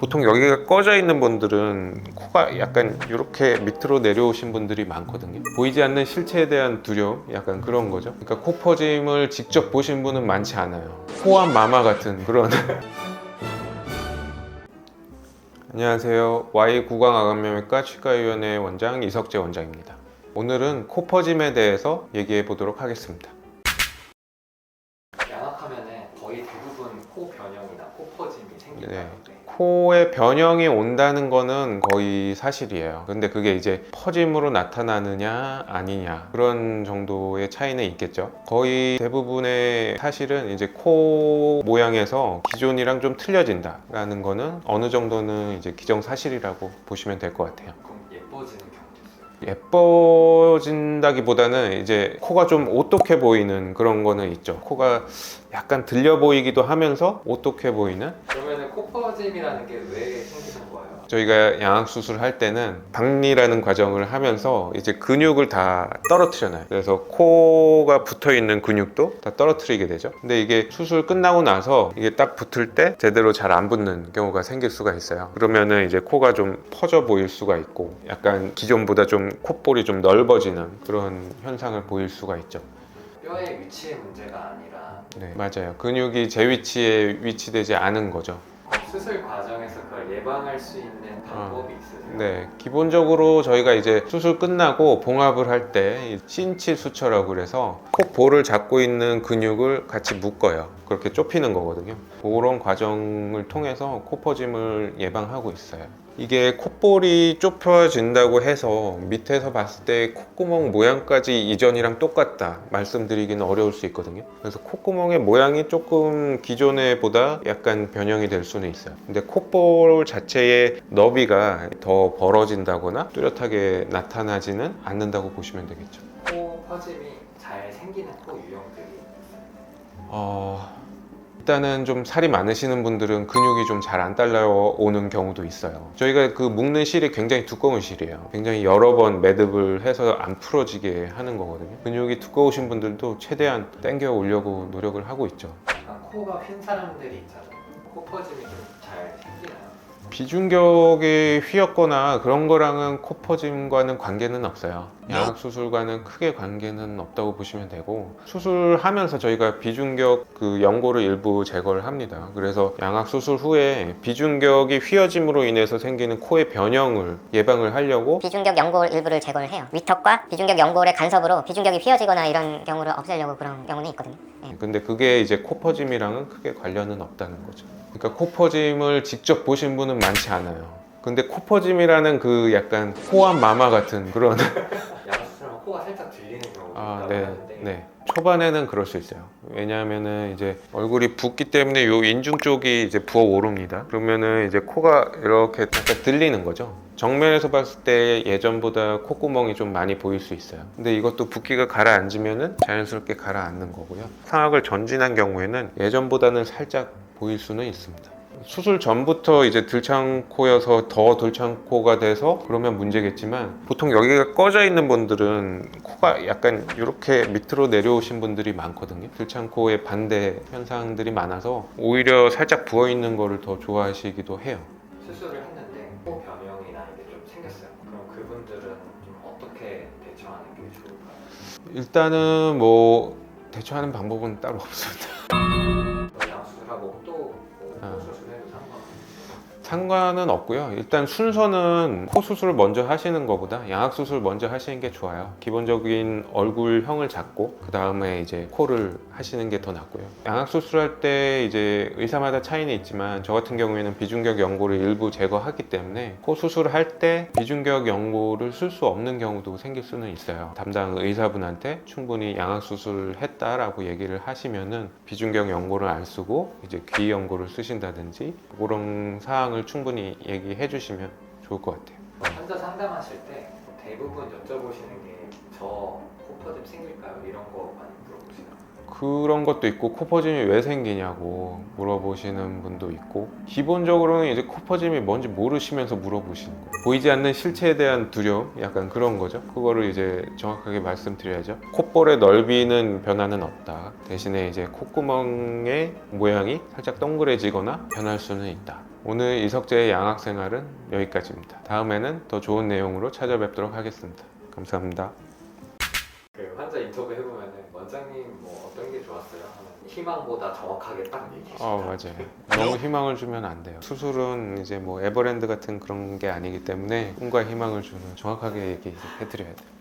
보통 여기가 꺼져 있는 분들은 코가 약간 이렇게 밑으로 내려오신 분들이 많거든요. 보이지 않는 실체에 대한 두려움, 약간 그런 거죠. 그러니까 코 퍼짐을 직접 보신 분은 많지 않아요. 호환 마마 같은 그런. 안녕하세요. Y구강암면외과 치과의원회 원장 이석재 원장입니다. 오늘은 코 퍼짐에 대해서 얘기해 보도록 하겠습니다. 양악하면은 거의 대부분 코 변형이나 코 퍼짐이 생긴다는데 코에 변형이 온다는 거는 거의 사실이에요. 근데 그게 이제 퍼짐으로 나타나느냐 아니냐 그런 정도의 차이는 있겠죠. 거의 대부분의 사실은 이제 코 모양에서 기존이랑 좀 틀려진다 라는 거는 어느 정도는 이제 기정사실이라고 보시면 될 것 같아요. 그럼 예뻐지는 경우도 있어요. 예뻐진다기보다는 이제 코가 좀 오똑해 보이는 그런 거는 있죠. 코가 약간 들려 보이기도 하면서 오똑해 보이는. 그러면은 코 퍼짐이라는 게 왜 생기는 거예요? 저희가 양악 수술할 때는 박리라는 과정을 하면서 이제 근육을 다 떨어뜨려놔요. 그래서 코가 붙어 있는 근육도 다 떨어뜨리게 되죠. 근데 이게 수술 끝나고 나서 이게 딱 붙을 때 제대로 잘 안 붙는 경우가 생길 수가 있어요. 그러면은 이제 코가 좀 퍼져 보일 수가 있고 약간 기존보다 좀 콧볼이 좀 넓어지는 그런 현상을 보일 수가 있죠. 뼈의 위치의 문제가 아니라 네, 맞아요. 근육이 제 위치에 위치되지 않은 거죠. 수술 과정에서 그걸 예방할 수 있는 방법이 있으세요? 네, 기본적으로 저희가 이제 수술 끝나고 봉합을 할 때 신치 수처라고 그래서 콧볼을 잡고 있는 근육을 같이 묶어요. 그렇게 좁히는 거거든요. 그런 과정을 통해서 코 퍼짐을 예방하고 있어요. 이게 콧볼이 좁혀진다고 해서 밑에서 봤을 때 콧구멍 모양까지 이전이랑 똑같다 말씀드리기는 어려울 수 있거든요. 그래서 콧구멍의 모양이 조금 기존에 보다 약간 변형이 될 수는 있어요. 근데 콧볼 자체의 너비가 더 벌어진다거나 뚜렷하게 나타나지는 않는다고 보시면 되겠죠. 코 퍼짐이 잘 생기는 코 유형들이 일단은 좀 살이 많으시는 분들은 근육이 좀 잘 안 딸려오는 경우도 있어요. 저희가 그 묶는 실이 굉장히 두꺼운 실이에요. 굉장히 여러 번 매듭을 해서 안 풀어지게 하는 거거든요. 근육이 두꺼우신 분들도 최대한 당겨 오려고 노력을 하고 있죠. 약간 코가 휜 사람들이 있잖아요. 코 퍼짐이 좀 잘 생기나요? 비중격이 휘었거나 그런 거랑은 코 퍼짐과는 관계는 없어요. 양악 수술과는 크게 관계는 없다고 보시면 되고, 수술하면서 저희가 비중격 그 연골을 일부 제거를 합니다. 그래서 양악 수술 후에 비중격이 휘어짐으로 인해서 생기는 코의 변형을 예방을 하려고 비중격 연골 일부를 제거를 해요. 위턱과 비중격 연골의 간섭으로 비중격이 휘어지거나 이런 경우를 없애려고 그런 경우는 있거든요. 근데 그게 이제 코 퍼짐이랑은 크게 관련은 없다는 거죠. 그러니까 코 퍼짐을 직접 보신 분은 많지 않아요. 근데 코 퍼짐이라는 그 약간 호환 마마 같은 그런 양악 수술하면 코가 살짝 들리는 경우도 있다고 네, 하는데 네. 초반에는 그럴 수 있어요. 왜냐하면은 이제 얼굴이 붓기 때문에 요 인중 쪽이 이제 부어 오릅니다. 그러면은 이제 코가 이렇게 약간 들리는 거죠. 정면에서 봤을 때 예전보다 콧구멍이 좀 많이 보일 수 있어요. 근데 이것도 붓기가 가라앉으면은 자연스럽게 가라앉는 거고요. 상악을 전진한 경우에는 예전보다는 살짝 보일 수는 있습니다. 수술 전부터 이제 들창코여서 더 들창코가 돼서 그러면 문제겠지만, 보통 여기가 꺼져 있는 분들은 코가 약간 이렇게 밑으로 내려오신 분들이 많거든요. 들창코의 반대 현상들이 많아서 오히려 살짝 부어 있는 거를 더 좋아하시기도 해요. 수술을 했는데 코 변형이나 이게 좀 생겼어요. 그럼 그분들은 좀 어떻게 대처하는 게 좋을까요? 일단은 뭐 대처하는 방법은 따로 없습니다. 양악 수술하고 또코 수술해도 상관없어요? 상관은 없고요. 일단 순서는 코 수술을 먼저 하시는 것보다 양악 수술 먼저 하시는 게 좋아요. 기본적인 얼굴형을 잡고 그 다음에 이제 코를 하시는 게 더 낫고요. 양악 수술할 때 이제 의사마다 차이는 있지만 저 같은 경우에는 비중격 연골을 일부 제거하기 때문에 코 수술할 때 비중격 연골을 쓸 수 없는 경우도 생길 수는 있어요. 담당 의사분한테 충분히 양악 수술을 했다라고 얘기를 하시면은 비중격 연골을 안 쓰고 이제 귀 연골을 쓰신다든지 그런 사항을 충분히 얘기해 주시면 좋을 것 같아요. 환자 상담하실 때 대부분 여쭤보시는 게 저 코퍼짐 생길까요? 이런 거 많이 물어보시나요? 그런 것도 있고, 코퍼짐이 왜 생기냐고 물어보시는 분도 있고, 기본적으로는 이제 코퍼짐이 뭔지 모르시면서 물어보시는 거예요. 보이지 않는 실체에 대한 두려움, 약간 그런 거죠. 그거를 이제 정확하게 말씀드려야죠. 콧볼의 넓이는 변화는 없다. 대신에 이제 콧구멍의 모양이 살짝 동그래지거나 변할 수는 있다. 오늘 이석재의 양악생활은 여기까지입니다. 다음에는 더 좋은 내용으로 찾아뵙도록 하겠습니다. 감사합니다. 그 환자 인터뷰 해보면은 원장님 뭐 어떤 게 좋았어요? 하면 희망보다 정확하게 딱 얘기해 주시다. 맞아요. 너무 희망을 주면 안 돼요. 수술은 이제 뭐 에버랜드 같은 그런 게 아니기 때문에 꿈과 희망을 주는 정확하게 얘기해드려야 돼요.